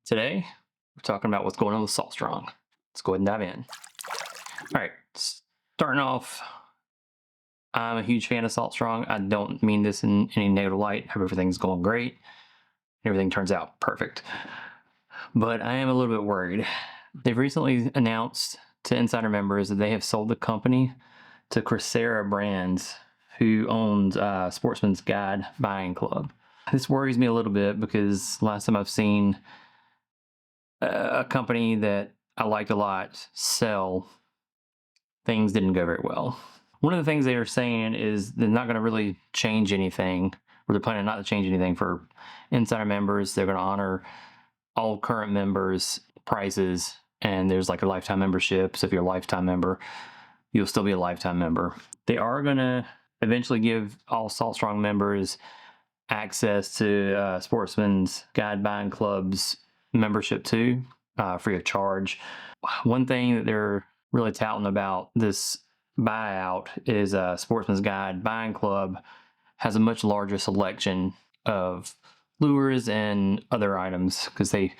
Today, we're talking about what's going on with SaltStrong. Let's go ahead and dive in. All right, starting off, I'm a huge fan of SaltStrong. I don't mean this in any negative light. Everything's going great. Everything turns out perfect. But I am a little bit worried. They've recently announced to insider members that they have sold the company to Coursera Brands, who owns Sportsman's Guide Buying Club. This worries me a little bit because last time I've seen a company that I liked a lot sell, things didn't go very well. One of the things they are saying is they're not going to really change anything, or they're planning not to change anything for insider members. They're going to honor all current members' prices, and there's like a lifetime membership. So if you're a lifetime member, you'll still be a lifetime member. They are going to eventually give all SaltStrong members access to Sportsman's Guide Buying Club's membership too, free of charge. One thing that they're really touting about this buyout is Sportsman's Guide Buying Club has a much larger selection of lures and other items because they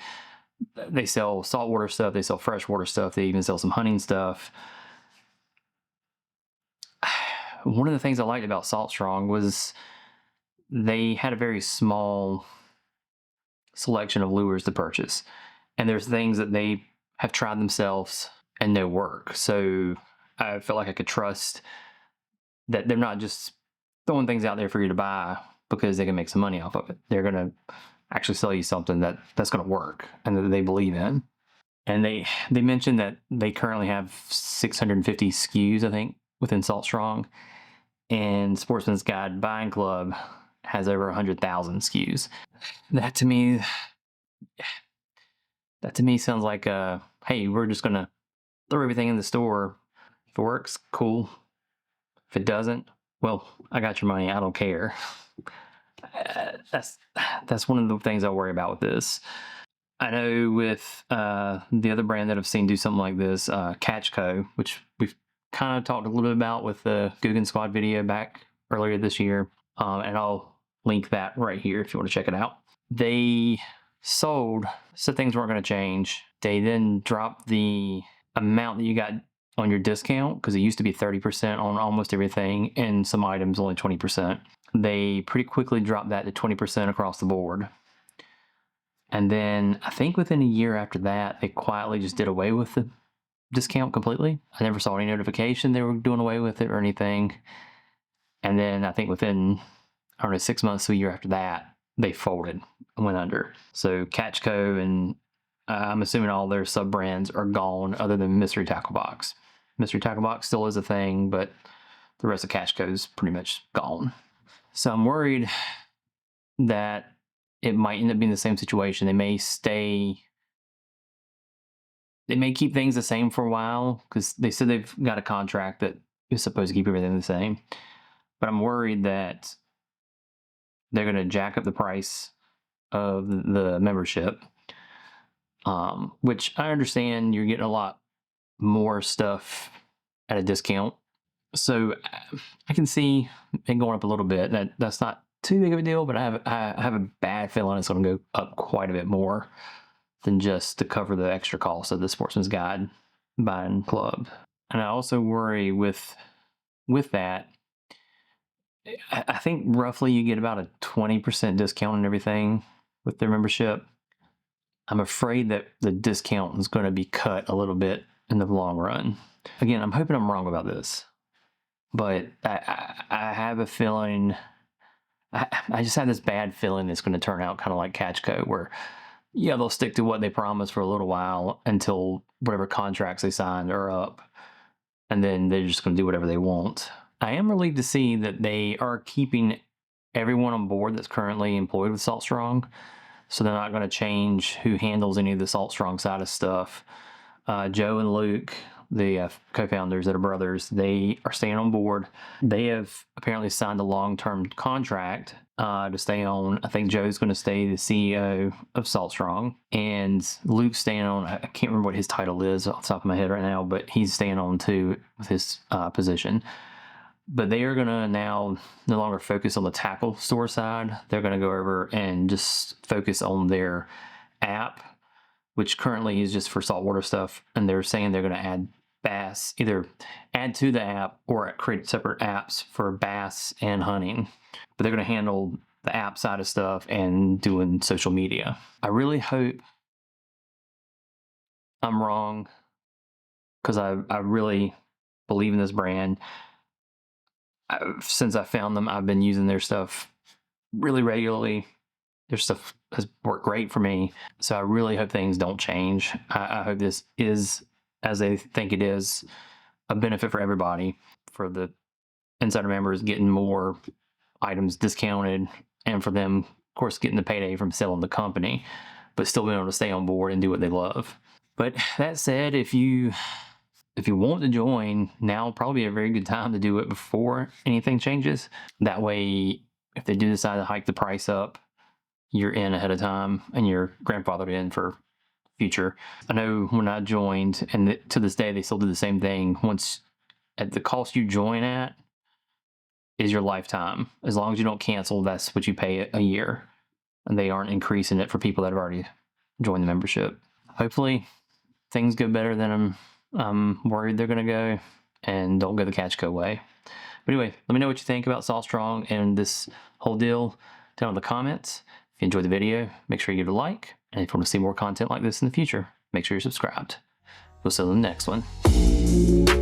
sell saltwater stuff, they sell freshwater stuff, they even sell some hunting stuff. One of the things I liked about SaltStrong was they had a very small selection of lures to purchase, and there's things that they have tried themselves and no work. So I felt like I could trust that they're not just throwing things out there for you to buy because they can make some money off of it. They're going to actually sell you something that's going to work and that they believe in. And they mentioned that they currently have 650 SKUs, I think, within SaltStrong, and Sportsman's Guide Buying Club has over 100,000 SKUs. That to me sounds like hey, we're just gonna throw everything in the store. If it works, cool. If it doesn't, well, I got your money. I don't care. That's one of the things I worry about with this. I know with the other brand that I've seen do something like this, Catch Co., which we've kind of talked a little bit about with the Guggen Squad video back earlier this year, and I'll link that right here if you want to check it out. They said things weren't going to change. They then dropped the amount that you got on your discount because it used to be 30% on almost everything, and some items only 20%. They pretty quickly dropped that to 20% across the board. And then I think within a year after that, they quietly just did away with the discount completely. I never saw any notification they were doing away with it or anything. And then I think within, I don't know, 6 months to a year after that, they folded and went under. So Catch Co. and I'm assuming all their sub brands are gone other than Mystery Tackle Box. Mystery Tackle Box still is a thing, but the rest of Catch Co. is pretty much gone. So I'm worried that it might end up being the same situation. They may keep things the same for a while because they said they've got a contract that is supposed to keep everything the same. But I'm worried that they're going to jack up the price of the membership, which I understand you're getting a lot more stuff at a discount. So I can see it going up a little bit. That's not too big of a deal, but I have a bad feeling it's going to go up quite a bit more than just to cover the extra cost of the Sportsman's Guide Buying Club. And I also worry with that, I think roughly you get about a 20% discount on everything with their membership. I'm afraid that the discount is going to be cut a little bit in the long run. Again, I'm hoping I'm wrong about this, but I have a feeling, I just have this bad feeling it's going to turn out kind of like Catch Co., where yeah, they'll stick to what they promised for a little while until whatever contracts they signed are up, and then they're just going to do whatever they want. I am relieved to see that they are keeping everyone on board that's currently employed with SaltStrong, so they're not going to change who handles any of the SaltStrong side of stuff. Joe and Luke, the co-founders that are brothers, they are staying on board. They have apparently signed a long-term contract to stay on. I think Joe's going to stay the CEO of SaltStrong, and Luke's staying on. I can't remember what his title is off the top of my head right now, but he's staying on too with his position. But they are going to now no longer focus on the tackle store side. They're going to go over and just focus on their app which currently is just for saltwater stuff. And they're saying they're going to add bass, either add to the app or create separate apps for bass and hunting. But they're going to handle the app side of stuff and doing social media. I really hope I'm wrong, because I really believe in this brand. Since I found them, I've been using their stuff really regularly. Their stuff has worked great for me. So I really hope things don't change. I hope this is, as they think it is, a benefit for everybody, for the insider members getting more items discounted, and for them, of course, getting the payday from selling the company, but still being able to stay on board and do what they love. But that said, if you want to join, now probably a very good time to do it before anything changes. That way, if they do decide to hike the price up, you're in ahead of time and you're grandfathered in for future. I know when I joined, and to this day they still do the same thing. Once at the cost you join at is your lifetime. As long as you don't cancel, that's what you pay a year, and they aren't increasing it for people that have already joined the membership. Hopefully things go better than I'm worried they're going to go, and don't go the catch go way. But anyway, let me know what you think about SaltStrong and this whole deal down in the comments. If you enjoyed the video, make sure you give it a like. And if you want to see more content like this in the future, make sure you're subscribed. We'll see you in the next one.